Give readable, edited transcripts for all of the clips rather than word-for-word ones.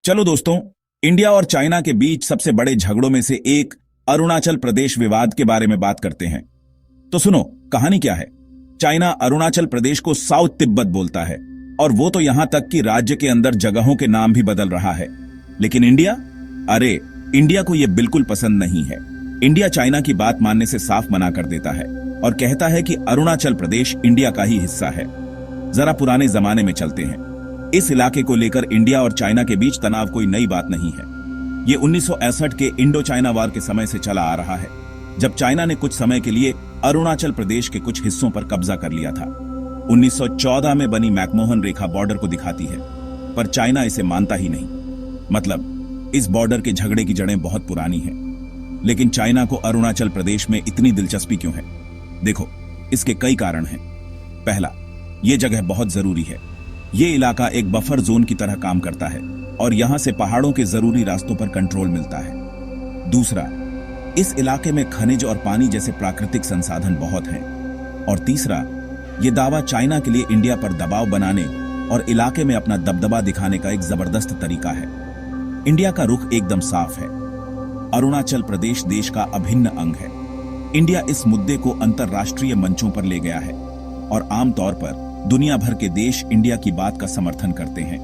चलो दोस्तों, इंडिया और चाइना के बीच सबसे बड़े झगड़ों में से एक अरुणाचल प्रदेश विवाद के बारे में बात करते हैं। तो सुनो, कहानी क्या है। चाइना अरुणाचल प्रदेश को साउथ तिब्बत बोलता है और वो तो यहां तक कि राज्य के अंदर जगहों के नाम भी बदल रहा है। लेकिन इंडिया, अरे इंडिया को यह बिल्कुल पसंद नहीं है। इंडिया चाइना की बात मानने से साफ मना कर देता है और कहता है कि अरुणाचल प्रदेश इंडिया का ही हिस्सा है। जरा पुराने जमाने में चलते हैं। इस इलाके को लेकर इंडिया और चाइना के बीच तनाव कोई नई बात नहीं है। ये 1961 के इंडो चाइना वार के समय से चला आ रहा है, जब चाइना ने कुछ समय के लिए अरुणाचल प्रदेश के कुछ हिस्सों पर कब्जा कर लिया था। 1914 में बनी मैकमोहन रेखा बॉर्डर को दिखाती है, पर चाइना इसे मानता ही नहीं। मतलब इस बॉर्डर के झगड़े की जड़ें बहुत पुरानी हैं। लेकिन चाइना को अरुणाचल प्रदेश में इतनी दिलचस्पी क्यों है? देखो, इसके कई कारण हैं। पहला, यह जगह बहुत जरूरी है। ये इलाका एक बफर जोन की तरह काम करता है और यहां से पहाड़ों के जरूरी रास्तों पर कंट्रोल मिलता है। दूसरा, इस इलाके में खनिज और पानी जैसे प्राकृतिक संसाधन बहुत हैं। और तीसरा, यह दावा चाइना के लिए इंडिया पर दबाव बनाने और इलाके में अपना दबदबा दिखाने का एक जबरदस्त तरीका है। इंडिया का रुख एकदम साफ है। अरुणाचल प्रदेश देश का अभिन्न अंग है। इंडिया इस मुद्दे को अंतर्राष्ट्रीय मंचों पर ले गया है और आमतौर पर दुनिया भर के देश इंडिया की बात का समर्थन करते हैं।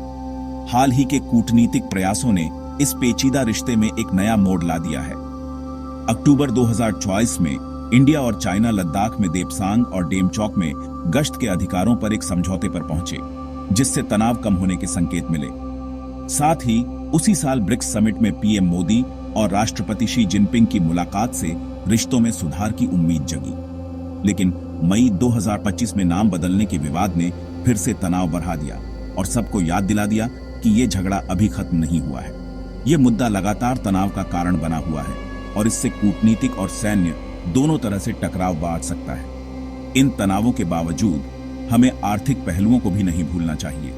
हाल ही के कूटनीतिक प्रयासों ने इस पेचीदा रिश्ते में एक नया मोड़ ला दिया है। अक्टूबर 2024 में इंडिया और चाइना लद्दाख में देपसांग और डेमचौक में गश्त के अधिकारों पर एक समझौते पर पहुंचे, जिससे तनाव कम होने के संकेत मिले। साथ ही उसी साल ब्रिक्स समिट में पीएम मोदी और राष्ट्रपति शी जिनपिंग की मुलाकात से रिश्तों में सुधार की उम्मीद जगी। लेकिन मई 2025 में नाम बदलने के विवाद ने फिर से तनाव बढ़ा दिया और सबको याद दिला दिया कि यह झगड़ा अभी खत्म नहीं हुआ है। यह मुद्दा लगातार तनाव का कारण बना हुआ है और इससे कूटनीतिक और सैन्य दोनों तरह से टकराव बढ़ सकता है। इन तनावों के बावजूद हमें आर्थिक पहलुओं को भी नहीं भूलना चाहिए।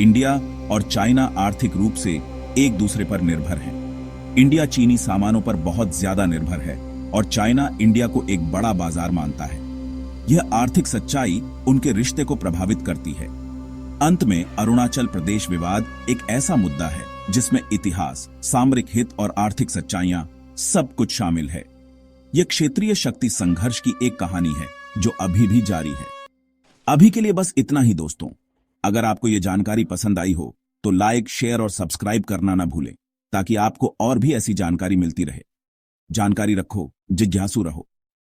इंडिया और चाइना आर्थिक रूप से एक दूसरे पर निर्भर हैं। इंडिया चीनी सामानों पर बहुत ज्यादा निर्भर है और चाइना इंडिया को एक बड़ा बाजार मानता है। यह आर्थिक सच्चाई उनके रिश्ते को प्रभावित करती है। अंत में अरुणाचल प्रदेश विवाद एक ऐसा मुद्दा है जिसमें इतिहास, सामरिक हित और आर्थिक सच्चाइयां सब कुछ शामिल है। यह क्षेत्रीय शक्ति संघर्ष की एक कहानी है जो अभी भी जारी है। अभी के लिए बस इतना ही दोस्तों। अगर आपको यह जानकारी पसंद आई हो तो लाइक, शेयर और सब्सक्राइब करना ना भूलें, ताकि आपको और भी ऐसी जानकारी मिलती रहे। जानकारी रखो, जिज्ञासु रहो।